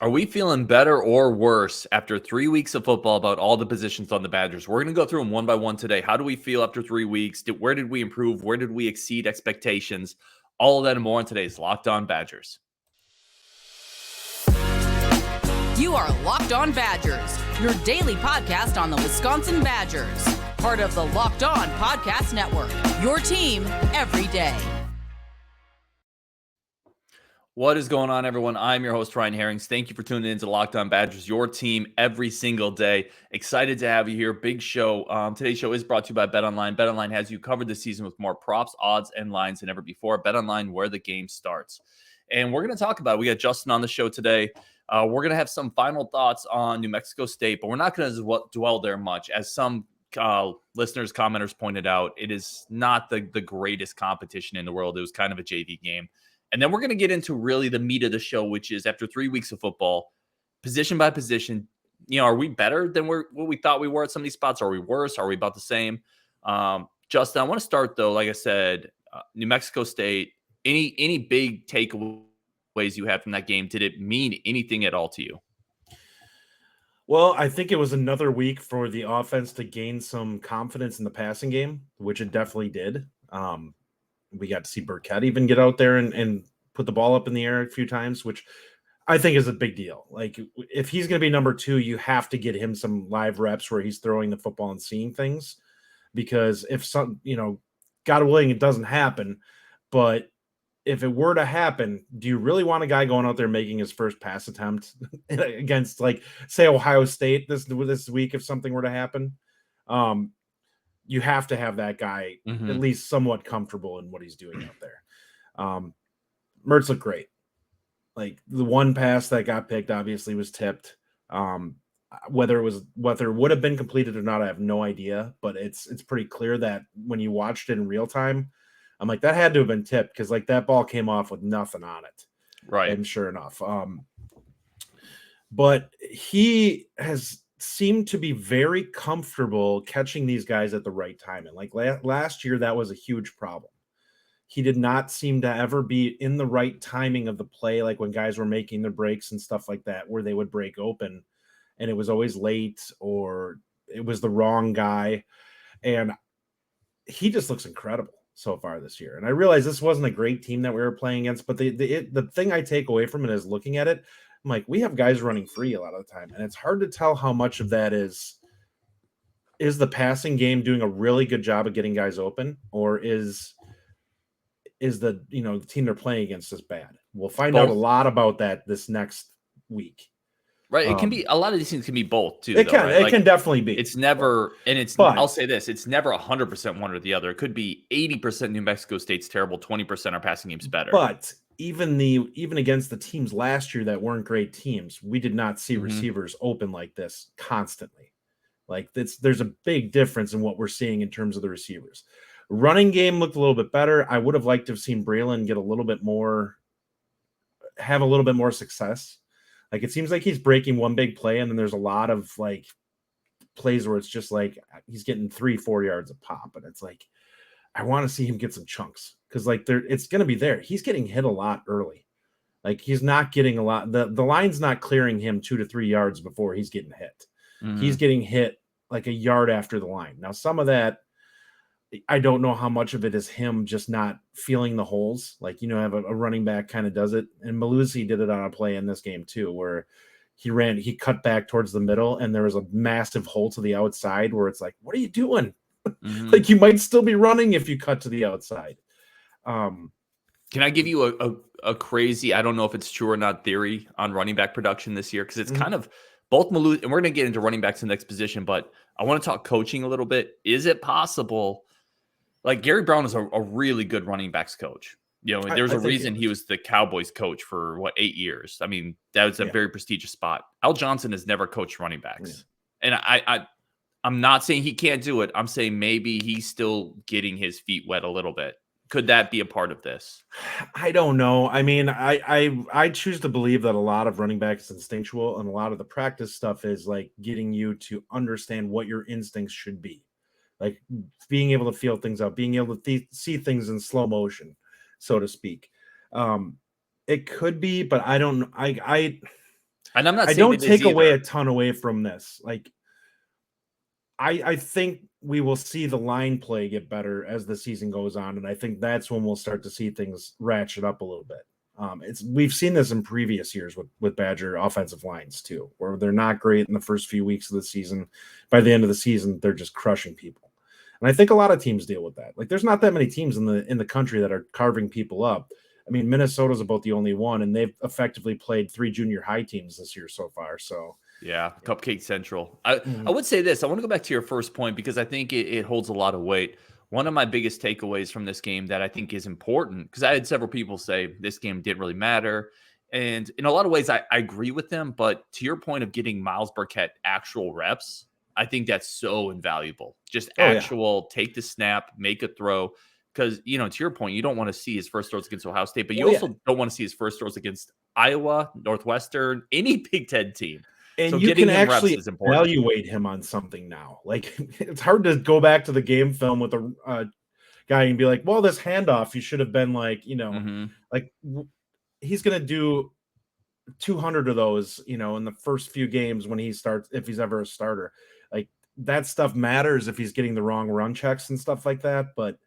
Are we feeling better or worse after 3 weeks of football about all the positions on the Badgers? We're going to go through them one by one today. How do we feel after 3 weeks? Where did we improve? Where did we exceed expectations? All of that and more in today's Locked On Badgers. You are Locked On Badgers, your daily podcast on the Wisconsin Badgers. Part of the Locked On Podcast Network, your team every day. What is going on, everyone? I'm your host, Ryan Herrings. Thank you for tuning in to Locked On Badgers, your team every single day. Excited to have you here. Big show. Today's show is brought to you by BetOnline. BetOnline has you covered this season with more props, odds, and lines than ever before. BetOnline, where the game starts. And we're going to talk about it. We got Justin on the show today. We're going to have some final thoughts on New Mexico State, but we're not going to dwell there much. As some listeners, commenters pointed out, it is not the greatest competition in the world. It was kind of a JV game. And then we're going to get into really the meat of the show, which is after 3 weeks of football, position by position, are we better than what we thought we were at some of these spots? Are we worse? Are we about the same? Justin, I want to start, though, like I said, New Mexico State, any big takeaways you had from that game? Did it mean anything at all to you? Well, I think it was another week for the offense to gain some confidence in the passing game, which it definitely did. We got to see Burkett even get out there and put the ball up in the air a few times, which I think is a big deal. Like, if he's going to be number 2, you have to get him some live reps where he's throwing the football and seeing things, because if God willing, it doesn't happen. But if it were to happen, do you really want a guy going out there making his first pass attempt against, like, say, Ohio State this week if something were to happen? You have to have that guy at least somewhat comfortable in what he's doing out there. Mertz looked great. Like, the one pass that got picked obviously was tipped. Whether it would have been completed or not, I have no idea. But it's pretty clear that when you watched it in real time, I'm like, that had to have been tipped, because like that ball came off with nothing on it. Right. And sure enough. But he has seemed to be very comfortable catching these guys at the right time. And like last year, that was a huge problem. He did not seem to ever be in the right timing of the play, like when guys were making their breaks and stuff like that, where they would break open and it was always late or it was the wrong guy. And he just looks incredible so far this year. And I realize this wasn't a great team that we were playing against, but the thing I take away from it is looking at it, I'm like, we have guys running free a lot of the time, and it's hard to tell how much of that is the passing game doing a really good job of getting guys open, or is the the team they're playing against is bad. We'll find out a lot about that this next week. Right. It can be, a lot of these things can be both too. It can definitely be. It's never, I'll say this, it's never 100% one or the other. It could be 80% New Mexico State's terrible, 20% our passing game's better. But even against the teams last year that weren't great teams, we did not see receivers open like this constantly. Like, there's a big difference in what we're seeing in terms of the receivers. Running game looked a little bit better. I would have liked to have seen Braelon have a little bit more success. Like, it seems like he's breaking one big play, and then there's a lot of like plays where it's just like he's getting 3-4 yards a pop, and it's like, I want to see him get some chunks, because like it's going to be there. He's getting hit a lot early. Like, he's not getting a lot. The line's not clearing him 2 to 3 yards before he's getting hit. He's getting hit like a yard after the line. Now, some of that, I don't know how much of it is him just not feeling the holes. Like, have a running back kind of does it. And Malusi did it on a play in this game too, where he cut back towards the middle, and there was a massive hole to the outside where it's like, what are you doing? Like, you might still be running if you cut to the outside. Can I give you a crazy, I don't know if it's true or not, theory on running back production this year? Because it's kind of both Malusi, and we're going to get into running backs in the next position, but I want to talk coaching a little bit. Is it possible? Like, Gary Brown is a really good running backs coach. There's a reason he was the Cowboys coach for 8 years. I mean, that was a very prestigious spot. Al Johnson has never coached running backs. And I'm not saying he can't do it. I'm saying maybe he's still getting his feet wet a little bit. Could that be a part of this? I don't know. I mean, I choose to believe that a lot of running back is instinctual, and a lot of the practice stuff is like getting you to understand what your instincts should be. Like, being able to feel things out, being able to see things in slow motion, so to speak. It could be, but I don't know. And I'm not I saying don't it is take away either. a ton away from this. Like, I think we will see the line play get better as the season goes on, and I think that's when we'll start to see things ratchet up a little bit. We've seen this in previous years with Badger offensive lines too, where they're not great in the first few weeks of the season. By the end of the season, they're just crushing people. And I think a lot of teams deal with that. Like, there's not that many teams in the country that are carving people up. I mean, Minnesota's about the only one, and they've effectively played 3 junior high teams this year so far. So Yeah, Cupcake Central. I would say this. I want to go back to your first point because I think it holds a lot of weight. One of my biggest takeaways from this game that I think is important, because I had several people say this game didn't really matter. And in a lot of ways, I agree with them. But to your point of getting Miles Burkett actual reps, I think that's so invaluable. Just Oh, yeah. actual take the snap, make a throw. Because, to your point, you don't want to see his first throws against Ohio State, but you Oh, yeah. also don't want to see his first throws against Iowa, Northwestern, any Big Ten team. So And you getting can him reps actually is important. evaluate him on something now. Like, it's hard to go back to the game film with a guy and be like, well, this handoff, you should have been like, Mhm. like he's going to do 200 of those, in the first few games when he starts, if he's ever a starter. Like, that stuff matters if he's getting the wrong run checks and stuff like that. But,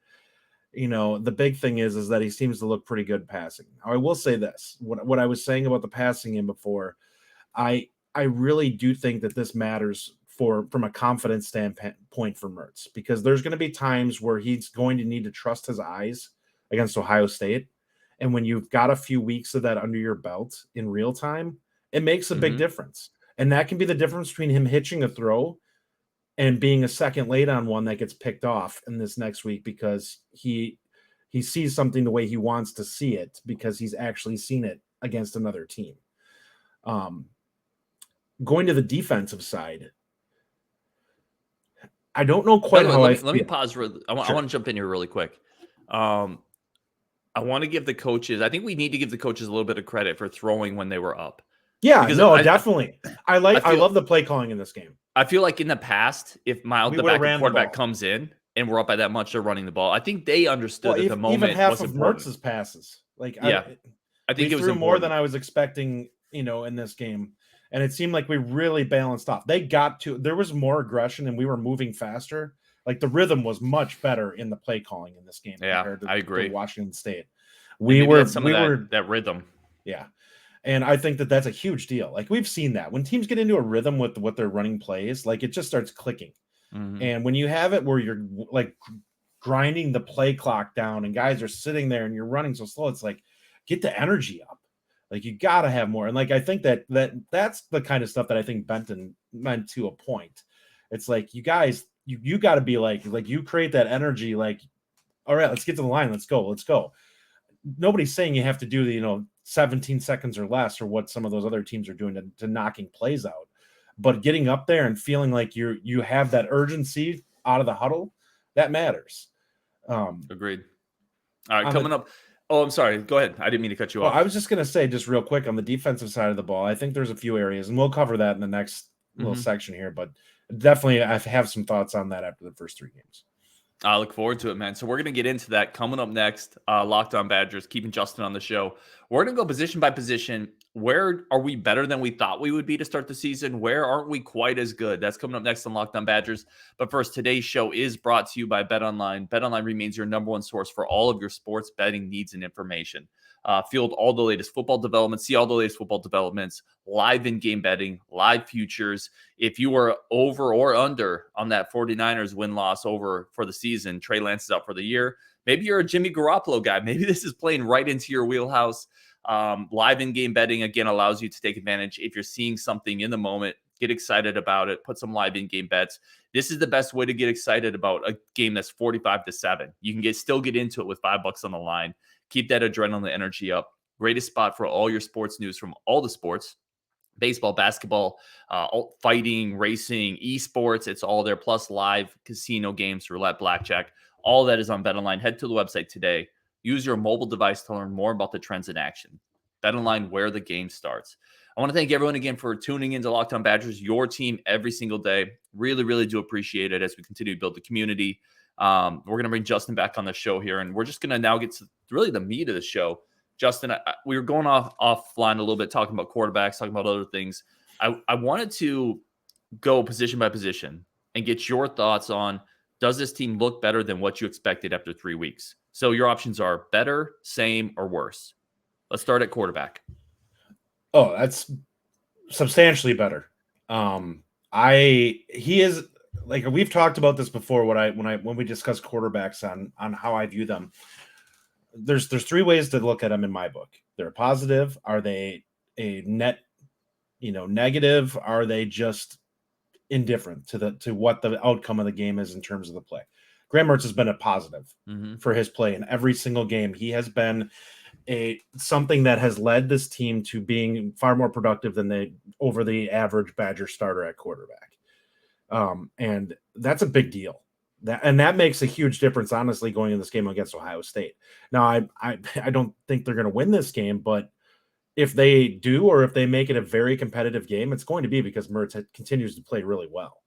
the big thing is that he seems to look pretty good passing. I will say this, what I was saying about the passing game before, I really do think that this matters from a confidence standpoint for Mertz, because there's going to be times where he's going to need to trust his eyes against Ohio State. And when you've got a few weeks of that under your belt in real time, it makes a big Mhm. difference. And that can be the difference between him hitching a throw and being a second late on one that gets picked off in this next week, because he sees something the way he wants to see it, because he's actually seen it against another team. Going to the defensive side, I don't know By quite the way, how let I me let me feel. pause. I want Sure. to jump in here really quick. Um, I want to give the coaches. I think we need to give the coaches a little bit of credit for throwing when they were up, Yeah, because no, I definitely. I I feel love the play calling in this game. I feel like in the past, if We the would have backup ran the quarterback ball. comes in and we're up by that much, they're running the ball. I think they Well, understood that the even moment half was of important. Mertz's passes. Like, Yeah, I we think it was threw more than important. I was expecting, in this game. And it seemed like we really balanced off. There was more aggression and we were moving faster. Like, the rhythm was much better in the play calling in this game Yeah, compared I to agree. Washington State. And We maybe that's were, some of that rhythm. yeah. And I think that that's a huge deal. Like, we've seen that when teams get into a rhythm with what they're running plays, like, it just starts clicking. Mhm. And when you have it where you're like grinding the play clock down and guys are sitting there and you're running so slow, it's like, get the energy up. Like, you got to have more. And like, I think that's the kind of stuff that I think Benton meant to a point. It's like, you guys, you got to be like you create that energy. Like, all right, let's get to the line. Let's go. Nobody's saying you have to do the 17 seconds or less, or what some of those other teams are doing to knocking plays out, but getting up there and feeling like you have that urgency out of the huddle, that matters. Agreed. All right, On the coming up. Oh, I'm sorry. Go ahead. I didn't mean to cut you Well, I off. was just going to say, just real quick, on the defensive side of the ball, I think there's a few areas, and we'll cover that in the next little Mhm. section here, but definitely I have some thoughts on that after the first 3 games. I look forward to it, man. So we're going to get into that coming up next. Locked On Badgers, keeping Justin on the show. We're going to go position by position. Where are we better than we thought we would be to start the season? Where aren't we quite as good? That's coming up next on Locked On Badgers. But first, today's show is brought to you by BetOnline. BetOnline remains your number one source for all of your sports betting needs and information. Field all the latest football developments, see all the latest football developments, live in-game betting, live futures. If you were over or under on that 49ers win-loss over for the season, Trey Lance is out for the year. Maybe you're a Jimmy Garoppolo guy. Maybe this is playing right into your wheelhouse. Live in-game betting, again, allows you to take advantage. If you're seeing something in the moment, get excited about it. Put some live in-game bets. This is the best way to get excited about a game that's 45-7. You can still get into it with $5 on the line. Keep that adrenaline energy up. Greatest spot for all your sports news from all the sports. Baseball, basketball, fighting, racing, esports, it's all there. Plus live casino games, roulette, blackjack. All that is on BetOnline. Head to the website today. Use your mobile device to learn more about the trends in action. BetOnline, where the game starts. I want to thank everyone again for tuning into Locked On Badgers, your team every single day. Really, really do appreciate it as we continue to build the community. We're going to bring Justin back on the show here, and we're just going to now get to really the meat of the show. Justin, we were going offline a little bit, talking about quarterbacks, talking about other things. I wanted to go position by position and get your thoughts on, does this team look better than what you expected after 3 weeks? So your options are better, same, or worse. Let's start at quarterback. Oh, that's substantially better. He is, like, we've talked about this before when we discuss quarterbacks on how I view them. There's 3 ways to look at them in my book. They're positive. Are they a net, negative? Are they just indifferent to what the outcome of the game is in terms of the play? Graham Mertz has been a positive for his play in every single game. He has been something that has led this team to being far more productive than over the average Badger starter at quarterback. And that's a big deal. That makes a huge difference, honestly, going in this game against Ohio State. Now, I don't think they're going to win this game, but if they do, or if they make it a very competitive game, it's going to be because Mertz continues to play really well.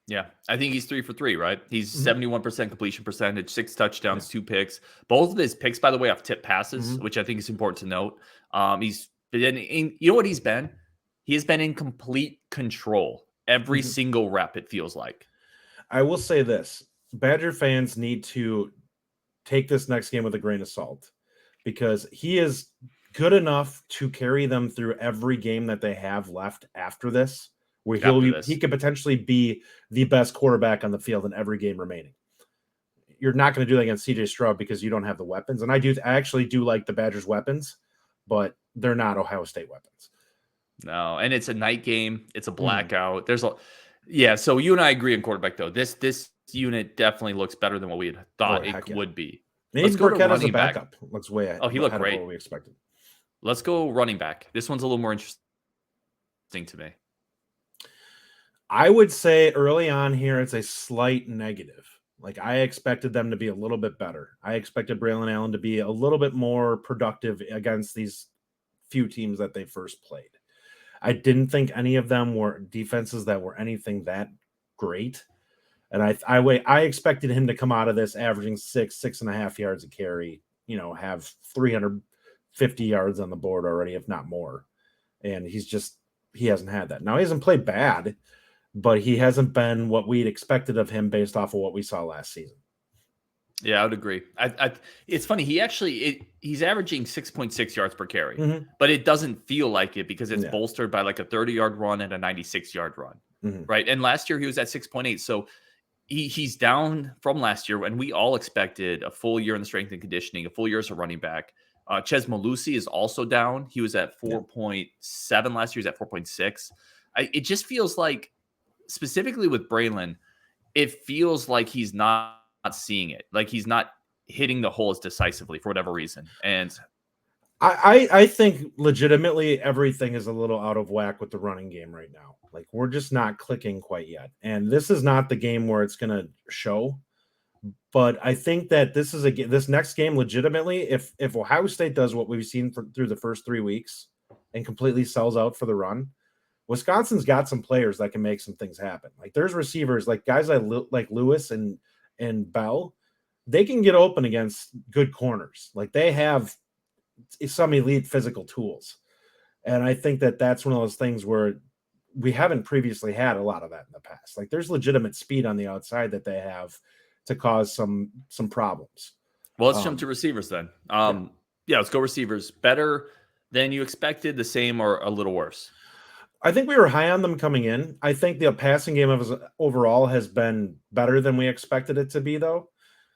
Yeah, I think he's 3 for 3, right? He's 71% completion percentage, 6 touchdowns, 2 picks. Both of his picks, by the way, off tip passes, which I think is important to note. He's been you know what he's been? He has been in complete control every single rep, it feels like. I will say this. Badger fans need to take this next game with a grain of salt, because he is good enough to carry them through every game that they have left after this, where he could potentially be the best quarterback on the field in every game remaining. You're not going to do that against CJ Stroud because you don't have the weapons. And I actually do like the Badgers' weapons, but they're not Ohio State weapons. No, and it's a night game. It's a blackout. So you and I agree on quarterback, though. This unit definitely looks better than what we had thought it would be. Let's go Burkett as a backup. Looks way ahead. Oh, he looked great. What we expected. Let's go running back. This one's a little more interesting to me. I would say early on here, it's a slight negative. Like, I expected them to be a little bit better. I expected Braelon Allen to be a little bit more productive against these few teams that they first played. I didn't think any of them were defenses that were anything that great. And I expected him to come out of this averaging 6.5 yards a carry, have 350 yards on the board already, if not more. And he hasn't had that. Now, he hasn't played bad, but he hasn't been what we'd expected of him based off of what we saw last season. Yeah, I would agree. It's funny. He's averaging 6.6 yards per carry, but it doesn't feel like it because it's bolstered by like a 30-yard run and a 96-yard run, right? And last year he was at 6.8. So he's down from last year, and we all expected a full year in the strength and conditioning, a full year as a running back. Ches Malusi is also down. He was at 4.7 last year. He's at 4.6. It just feels like, specifically with Braelon, it feels like he's not seeing it. Like he's not hitting the hole as decisively for whatever reason. And I think legitimately everything is a little out of whack with the running game right now. Like, we're just not clicking quite yet. And this is not the game where it's going to show. But I think that this next game, legitimately, if Ohio State does what we've seen through the first 3 weeks and completely sells out for the run, Wisconsin's got some players that can make some things happen. Like, there's receivers, like guys like Lewis and Bell, they can get open against good corners. Like, they have some elite physical tools. And I think that that's one of those things where we haven't previously had a lot of that in the past. Like, there's legitimate speed on the outside that they have to cause some problems. Well, let's jump to receivers then. Let's go receivers. Better than you expected, the same, or a little worse? I think we were high on them coming in. I think the passing game overall has been better than we expected it to be, though.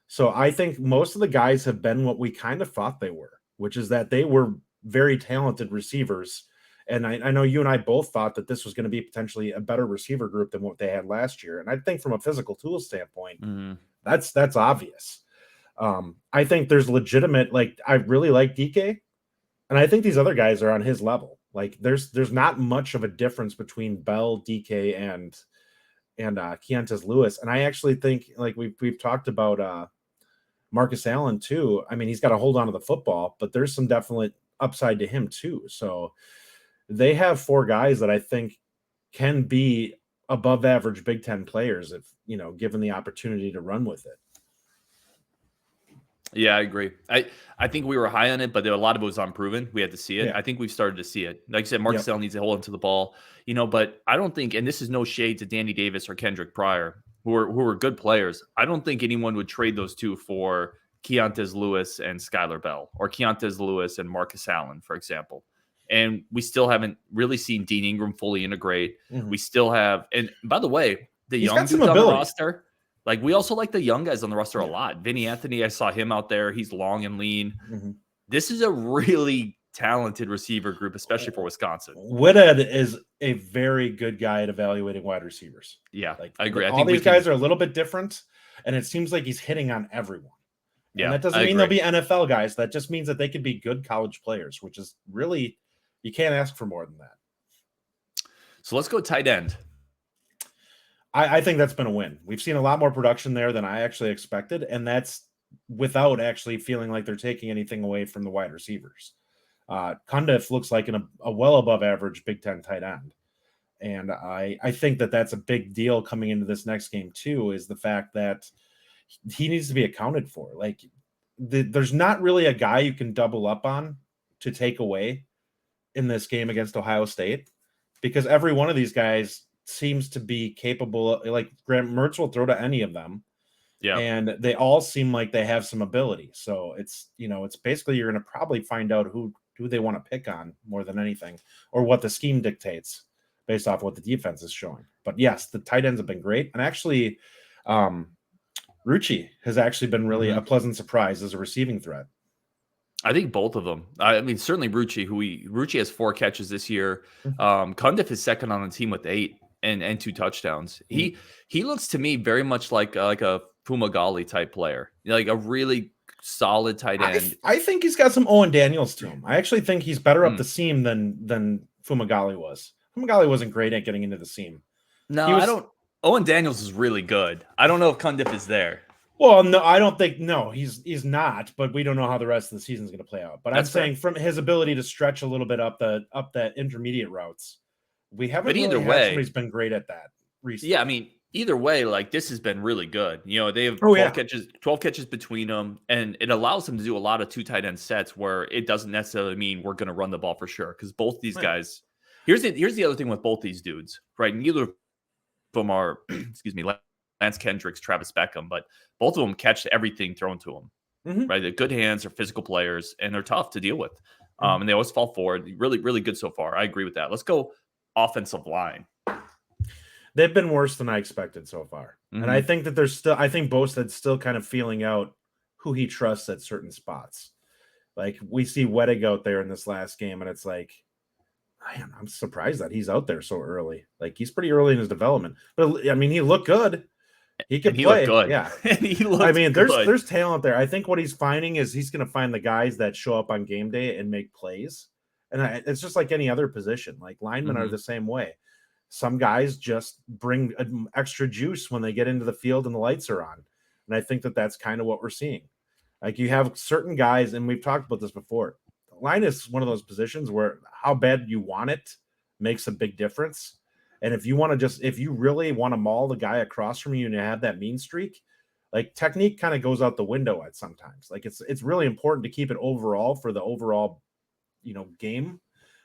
So I think most of the guys have been what we kind of thought they were, which is that they were very talented receivers. And I know you and I both thought that this was going to be potentially a better receiver group than what they had last year. And I think from a physical tool standpoint, that's obvious. I think there's legitimate, like, I really like DK, and I think these other guys are on his level. Like, there's not much of a difference between Bell, DK, and Keontae Lewis. And I actually think, like, we've talked about Marcus Allen too. I mean, he's got to hold on to the football, but there's some definite upside to him too. So they have 4 guys that I think can be above average Big Ten players if, given the opportunity to run with it. Yeah, I agree. I think we were high on it, but a lot of it was unproven. We had to see it. Yeah. I think we've started to see it. Like I said, Marcus Yep. Allen needs to hold into the ball, but I don't think, and this is no shade to Danny Davis or Kendrick Pryor, who are good players. I don't think anyone would trade those two for Keontae Lewis and Skylar Bell, or Keontae Lewis and Marcus Allen, for example. And we still haven't really seen Dean Ingram fully integrate. Mhm. We still have, and by the way, the He's young got some dudes on the ability. roster, like we also like the young guys on the roster a lot. Vinny Anthony, I saw him out there. He's long and lean. Mhm. This is a really talented receiver group, especially for Wisconsin. Whitted is a very good guy at evaluating wide receivers. Yeah, Like I agree. I all think these guys are a little bit different, and it seems like he's hitting on everyone. Yeah, and that doesn't mean they'll be NFL guys. That just means that they could be good college players, which is really, you can't ask for more than that. So let's go tight end. I think that's been a win. We've seen a lot more production there than I actually expected, and that's without actually feeling like they're taking anything away from the wide receivers. Cundiff looks like a well above average Big Ten tight end. And I think that that's a big deal coming into this next game too, is the fact that he needs to be accounted for. Like there's not really a guy you can double up on to take away in this game against Ohio State, because every one of these guys seems to be capable. Like Graham Mertz will throw to any of them. Yeah. And they all seem like they have some ability. So it's basically, you're going to probably find out who they want to pick on more than anything, or what the scheme dictates based off what the defense is showing. But yes, the tight ends have been great. And actually, Rucci has actually been really a pleasant surprise as a receiving threat. I think both of them. I mean, certainly Rucci has 4 catches this year. Cundiff is second on the team with 8 and 2 touchdowns. He looks to me very much like a Fumagalli type player, like a really solid tight end. I think he's got some Owen Daniels to him. I actually think he's better up the seam than Fumagalli was. Fumagalli wasn't great at getting into the seam. No, I don't. Owen Daniels is really good. I don't know if Cundiff is there. Well, no, I don't think. No, he's not. But we don't know how the rest of the season is going to play out. But I'm saying from his ability to stretch a little bit up that intermediate routes, we haven't. But either way, somebody's been great at that recently. Yeah, I mean, either way, like this has been really good. They have 12 catches between them, and it allows them to do a lot of 2 tight end sets where it doesn't necessarily mean we're going to run the ball for sure, because both these guys. Here's the other thing with both these dudes, right? Neither of them are, excuse me, Lance Kendricks, Travis Beckham, but both of them catch everything thrown to them, right? They're good hands, they're physical players, and they're tough to deal with. And they always fall forward. Really, really good so far. I agree with that. Let's go offensive line. They've been worse than I expected so far. And I think that I think Bosa's still kind of feeling out who he trusts at certain spots. Like we see Wettig out there in this last game, and it's like, man, I'm surprised that he's out there so early. Like he's pretty early in his development. But I mean, he looked good. He could play. Good. Yeah. There's talent there. I think what he's finding is he's going to find the guys that show up on game day and make plays. And it's just like any other position. Like linemen are the same way. Some guys just bring extra juice when they get into the field and the lights are on. And I think that that's kind of what we're seeing. Like you have certain guys, and we've talked about this before. Line is one of those positions where how bad you want it makes a big difference. And if you really want to maul the guy across from you and you have that mean streak, like technique kind of goes out the window at sometimes. Like it's really important to keep it overall for the overall, game.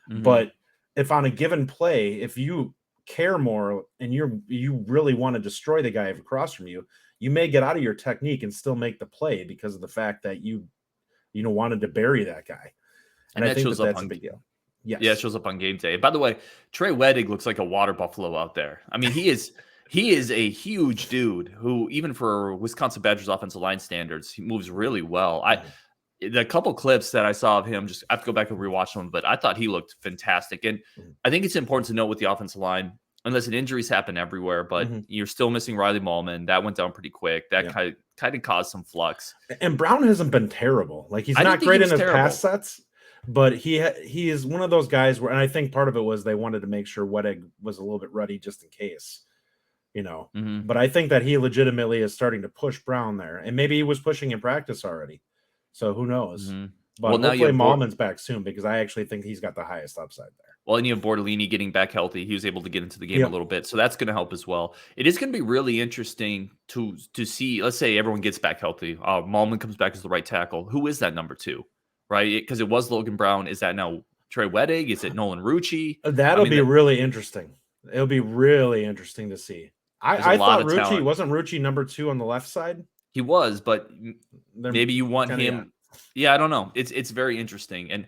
But if on a given play, if you care more and you really want to destroy the guy across from you, you may get out of your technique and still make the play because of the fact that you wanted to bury that guy. And I think that's a big deal. Yes. Yeah, it shows up on game day. By the way, Trey Wettig looks like a water buffalo out there. I mean, he is a huge dude who, even for Wisconsin Badgers offensive line standards, he moves really well. The couple clips that I saw of him, I have to go back and rewatch them, but I thought he looked fantastic. And I think it's important to note with the offensive line, unless injuries happen everywhere, but you're still missing Riley Mahlman. That went down pretty quick. That kind of caused some flux. And Brown hasn't been terrible. Like he's not great in his pass sets. But he is one of those guys where, and I think part of it was they wanted to make sure Wettig was a little bit ready just in case, But I think that he legitimately is starting to push Brown there, and maybe he was pushing in practice already. So who knows? But hopefully Mahlman's back soon, because I actually think he's got the highest upside there. Well, and you have Bortolini getting back healthy. He was able to get into the game a little bit, so that's going to help as well. It is going to be really interesting to see. Let's say everyone gets back healthy. Malman comes back as the right tackle. Who is that number 2, right? Because it was Logan Brown. Is that now Trey Wettig? Is it Nolan Rucci? That'll be really interesting. It'll be really interesting to see. I thought Rucci wasn't Rucci number 2 on the left side. He was, but maybe you want him. Yeah, I don't know. It's very interesting. And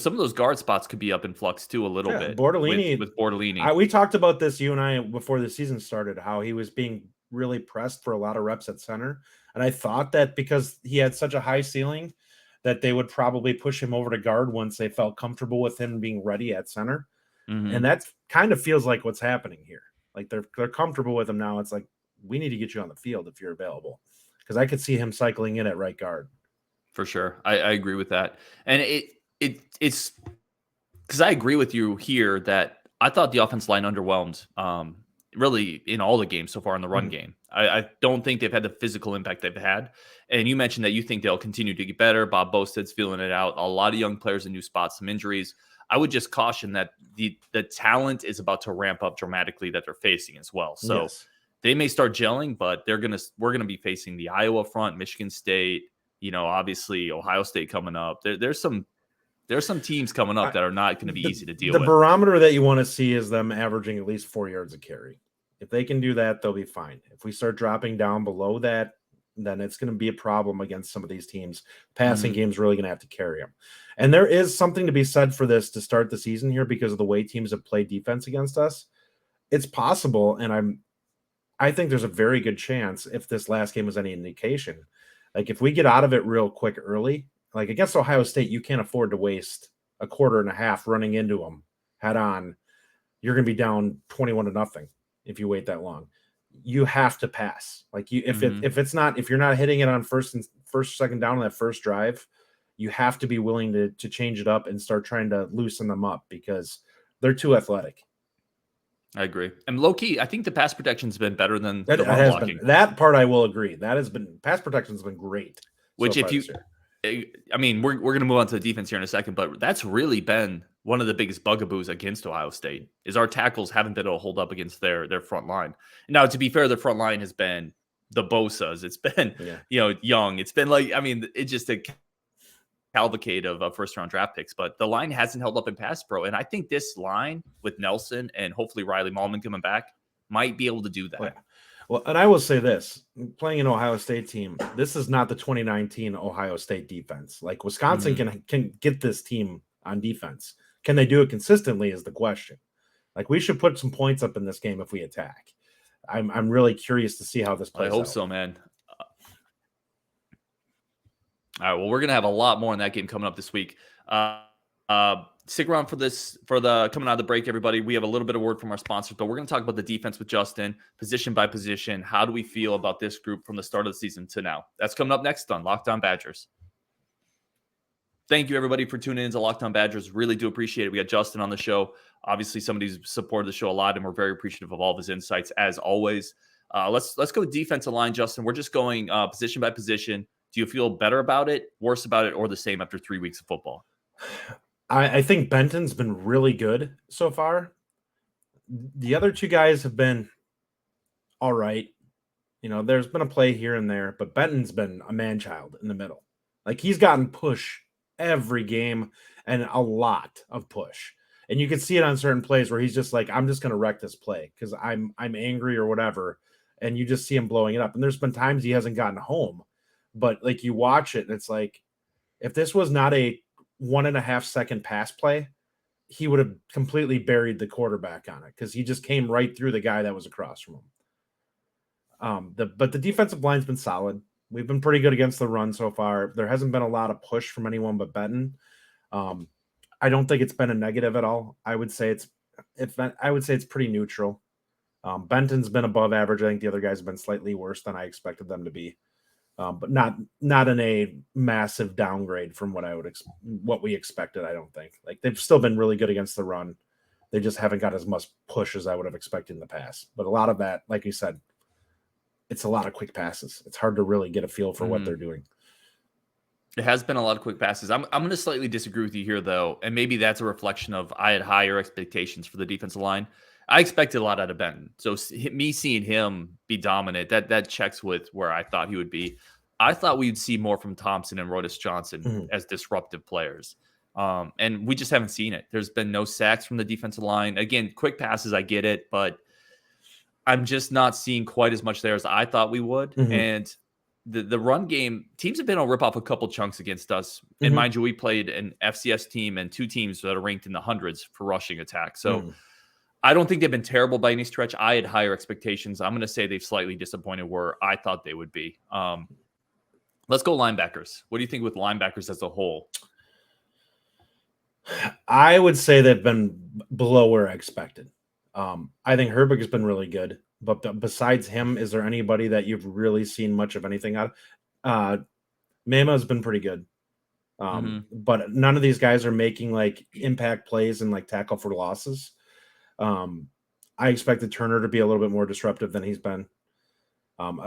some of those guard spots could be up in flux too a little bit. Bortolini with Bortolini. We talked about this, you and I, before the season started, how he was being really pressed for a lot of reps at center. And I thought that because he had such a high ceiling that they would probably push him over to guard once they felt comfortable with him being ready at center. Mm-hmm. And that kind of feels like what's happening here. Like they're comfortable with him now. It's like, we need to get you on the field if you're available. Because I could see him cycling in at right guard. For sure. I agree with that. And it's because I agree with you here that I thought the offense line underwhelmed really in all the games so far in the run game. I don't think they've had the physical impact they've had. And you mentioned that you think they'll continue to get better. Bob Bosted's feeling it out. A lot of young players in new spots, some injuries. I would just caution that the talent is about to ramp up dramatically that they're facing as well. So they may start gelling, but we're gonna be facing the Iowa front, Michigan State, obviously Ohio State coming up. There's some teams coming up that are not going to be easy to deal with. The barometer that you want to see is them averaging at least 4 yards a carry. If they can do that, they'll be fine. If we start dropping down below that, then it's going to be a problem against some of these teams. Passing game's really going to have to carry them. And there is something to be said for this to start the season here because of the way teams have played defense against us. It's possible, and I think there's a very good chance, if this last game was any indication, like if we get out of it real quick early, like against Ohio State, you can't afford to waste a quarter and a half running into them head on. You're going to be down 21-0 if you wait that long. You have to pass. Like if you're not hitting it on first, second down on that first drive, you have to be willing to change it up and start trying to loosen them up because they're too athletic. I agree. And low key, I think the pass protection's been better than the run blocking. That part I will agree. That has been pass protection's been great. Which we're going to move on to the defense here in a second, but that's really been one of the biggest bugaboos against Ohio State is our tackles haven't been able to hold up against their front line. Now, to be fair, the front line has been the Bosas. It's been, Young. It's been it's just a cavalcade of first-round draft picks, but the line hasn't held up in pass pro. And I think this line with Nelson and hopefully Riley Malman coming back might be able to do that. Well, and I will say this, playing an Ohio State team, this is not the 2019 Ohio State defense. Like Wisconsin can get this team on defense. Can they do it consistently is the question. Like we should put some points up in this game if we attack. I'm really curious to see how this plays out. I hope so, man. All right, well, we're going to have a lot more in that game coming up this week. Stick around for the coming out of the break, everybody. We have a little bit of word from our sponsors, but we're going to talk about the defense with Justin, position by position. How do we feel about this group from the start of the season to now? That's coming up next on Locked On Badgers. Thank you, everybody, for tuning in to Locked On Badgers. Really do appreciate it. We got Justin on the show. Obviously, somebody who's supported the show a lot, and we're very appreciative of all of his insights, as always. Let's go defensive line, Justin. We're just going position by position. Do you feel better about it, worse about it, or the same after 3 weeks of football? I think Benton's been really good so far. The other two guys have been all right. There's been a play here and there, but Benton's been a man-child in the middle. Like he's gotten push every game and a lot of push. And you can see it on certain plays where he's just like, I'm just going to wreck this play because I'm angry or whatever. And you just see him blowing it up. And there's been times he hasn't gotten home, but like you watch it and it's like, if this was not a 1.5 second pass play, he would have completely buried the quarterback on it because he just came right through the guy that was across from him. But the defensive line's been solid. We've been pretty good against the run so far. There hasn't been a lot of push from anyone but Benton. I don't think it's been a negative at all. I would say it's pretty neutral. Benton's been above average. I think the other guys have been slightly worse than I expected them to be. But not in a massive downgrade from what we expected. I don't think. Like they've still been really good against the run. They just haven't got as much push as I would have expected in the past. But a lot of that, like you said, it's a lot of quick passes. It's hard to really get a feel for what they're doing. It has been a lot of quick passes. I'm going to slightly disagree with you here, though, and maybe that's a reflection of I had higher expectations for the defensive line. I expected a lot out of Benton, so me seeing him be dominant, that checks with where I thought he would be. I thought we'd see more from Thompson and Rodis Johnson as disruptive players, and we just haven't seen it. There's been no sacks from the defensive line. Again, quick passes, I get it, but I'm just not seeing quite as much there as I thought we would, and the run game, teams have been able to rip off a couple chunks against us. And mind you, we played an FCS team and two teams that are ranked in the hundreds for rushing attack. So I don't think they've been terrible by any stretch. I had higher expectations. I'm going to say they've slightly disappointed where I thought they would be. Let's go linebackers. What do you think with linebackers as a whole? I would say they've been below where I expected. I think Herbig has been really good. But besides him, is there anybody that you've really seen much of anything out of? Mema has been pretty good. But none of these guys are making like impact plays and like tackle for losses. I expected Turner to be a little bit more disruptive than he's been.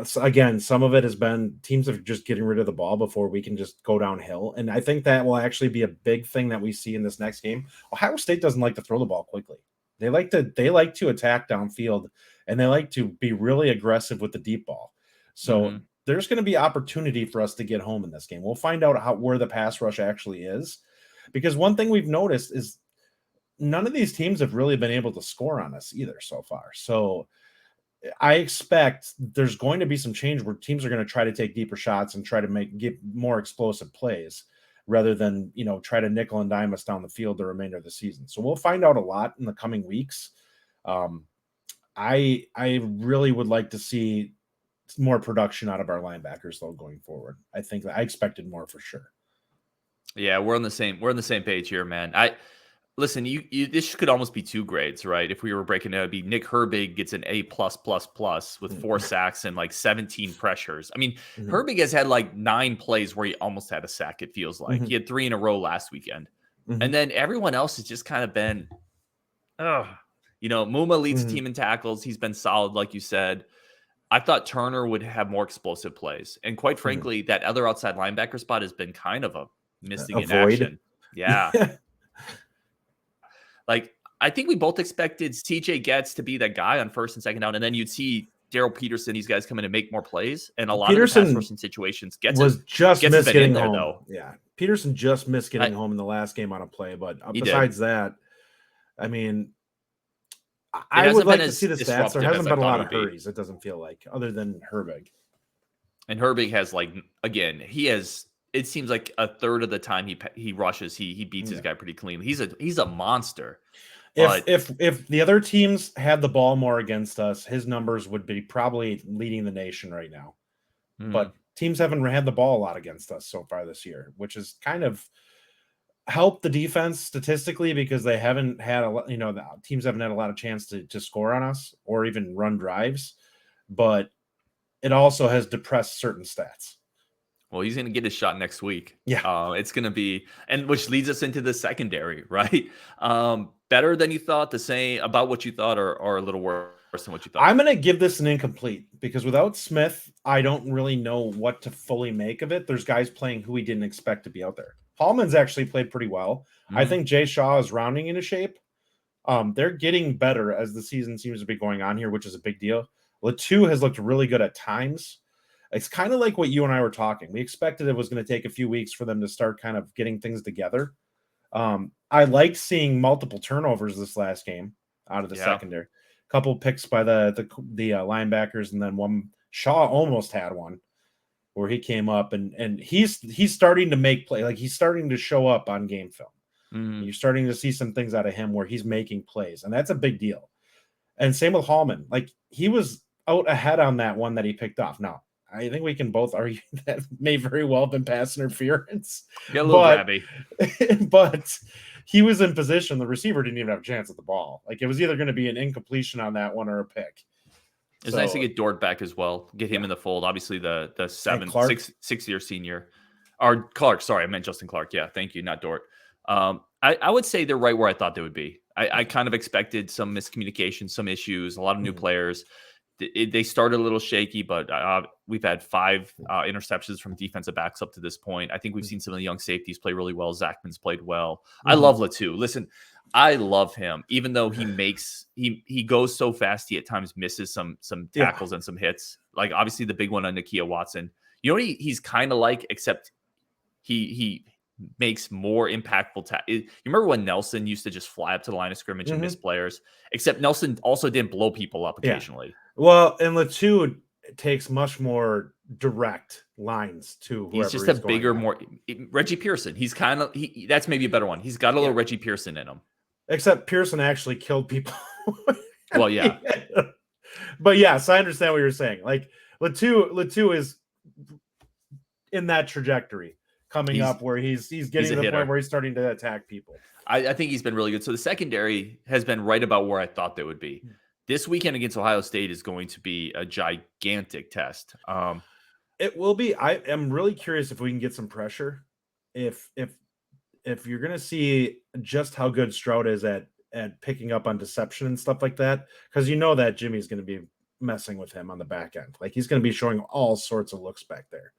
So again, some of it has been teams are just getting rid of the ball before we can just go downhill. And I think that will actually be a big thing that we see in this next game. Ohio State doesn't like to throw the ball quickly. They like to attack downfield, and they like to be really aggressive with the deep ball. So there's going to be opportunity for us to get home in this game. We'll find out where the pass rush actually is, because one thing we've noticed is none of these teams have really been able to score on us either so far. So I expect there's going to be some change where teams are going to try to take deeper shots and try to get more explosive plays, rather than, try to nickel and dime us down the field the remainder of the season. So we'll find out a lot in the coming weeks. I really would like to see more production out of our linebackers though going forward. I think I expected more for sure. Yeah, we're on the same page here, man. Listen, you this could almost be 2 grades, right? If we were breaking it, it'd be Nick Herbig gets an A+++ with 4 sacks and like 17 pressures. I mean, Herbig has had like 9 plays where he almost had a sack, it feels like. He had 3 in a row last weekend. And then everyone else has just kind of been, Muma leads the team in tackles. He's been solid, like you said. I thought Turner would have more explosive plays. And quite frankly, that other outside linebacker spot has been kind of a missing in action. Yeah. Like, I think we both expected CJ Getz to be that guy on first and second down, and then you'd see Daryl Peterson, these guys come in and make more plays. And a lot of the pass rushing situations Getz was just missed getting there, home. Though. Yeah, Peterson just missed getting home in the last game on a play. But besides that, I mean, I would like to see the stats. There hasn't been a lot of hurries, it doesn't feel like, other than Herbig. And Herbig has, like, again, it seems like a third of the time he rushes, he beats his guy pretty cleanly. He's a monster. If the other teams had the ball more against us, his numbers would be probably leading the nation right now. But teams haven't had the ball a lot against us so far this year, which has kind of helped the defense statistically, because they haven't had a lot, the teams haven't had a lot of chance to score on us or even run drives. But it also has depressed certain stats. Well, he's going to get his shot next week. Yeah. It's going to be, and which leads us into the secondary, right? Better than you thought, the same about what you thought, or a little worse than what you thought? I'm going to give this an incomplete, because without Smith, I don't really know what to fully make of it. There's guys playing who we didn't expect to be out there. Hallman's actually played pretty well. I think Jay Shaw is rounding into shape. They're getting better as the season seems to be going on here, which is a big deal. Latu has looked really good at times. It's kind of like what you and I were talking. We expected it was going to take a few weeks for them to start kind of getting things together. I liked seeing multiple turnovers this last game out of the secondary. A couple picks by the linebackers, and then one Shaw almost had one where he came up and he's starting to make play. Like, he's starting to show up on game film. You're starting to see some things out of him where he's making plays, and that's a big deal. And same with Hallman. Like, he was out ahead on that one that he picked off. Now, I think we can both argue that may very well have been pass interference. Got a little grabby. But he was in position. The receiver didn't even have a chance at the ball. Like, it was either going to be an incompletion on that one or a pick. It's nice to get Dort back as well. Get him in the fold. Obviously, the 6-year senior. Or Clark, sorry, I meant Justin Clark. Yeah, thank you, not Dort. I would say they're right where I thought they would be. I kind of expected some miscommunication, some issues, a lot of new players. they started a little shaky, but we've had 5 interceptions from defensive backs up to this point. I think we've seen some of the young safeties play really well. Zachman's played well. I love Latu. Listen, I love him, even though he goes so fast. He at times misses some tackles and some hits. Like obviously the big one on Nakia Watson. You know what he's kind of like, except he makes more impactful. You remember when Nelson used to just fly up to the line of scrimmage and miss players? Except Nelson also didn't blow people up occasionally. Well, and Latu takes much more direct lines to whoever he's just a bigger, more Reggie Pearson. He's kind of that's maybe a better one. He's got a little Reggie Pearson in him. Except Pearson actually killed people. Well, yeah. But yes, I understand what you're saying. Like Latu is in that trajectory coming up where he's getting to the point where he's starting to attack people. I think he's been really good. So the secondary has been right about where I thought they would be. This weekend against Ohio State is going to be a gigantic test. It will be. I am really curious if we can get some pressure. If you're going to see just how good Stroud is at picking up on deception and stuff like that, because you know that Jimmy's going to be messing with him on the back end. Like he's going to be showing all sorts of looks back there.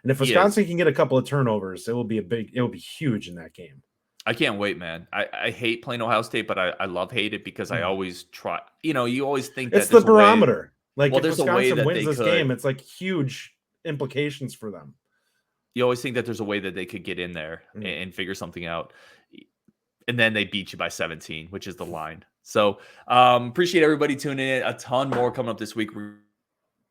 And if Wisconsin can get a couple of turnovers, it will be huge in that game. I can't wait, man. I hate playing Ohio State, but I love hate it because I always try. You always think that it's the barometer. Like if there's Wisconsin a way that wins this game, it's like huge implications for them. You always think that there's a way that they could get in there and figure something out. And then they beat you by 17, which is the line. So appreciate everybody tuning in. A ton more coming up this week. We're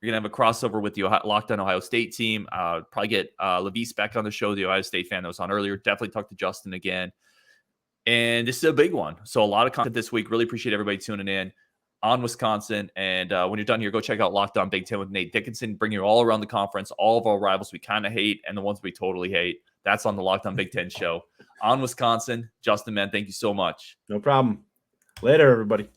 going to have a crossover with the Locked On Ohio State team. Probably get Levis back on the show, the Ohio State fan that was on earlier. Definitely talk to Justin again. And this is a big one. So a lot of content this week. Really appreciate everybody tuning in on Wisconsin. And when you're done here, go check out Locked On Big Ten with Nate Dickinson, bringing you all around the conference, all of our rivals we kind of hate and the ones we totally hate. That's on the Locked On Big Ten show on Wisconsin. Justin, man, thank you so much. No problem. Later, everybody.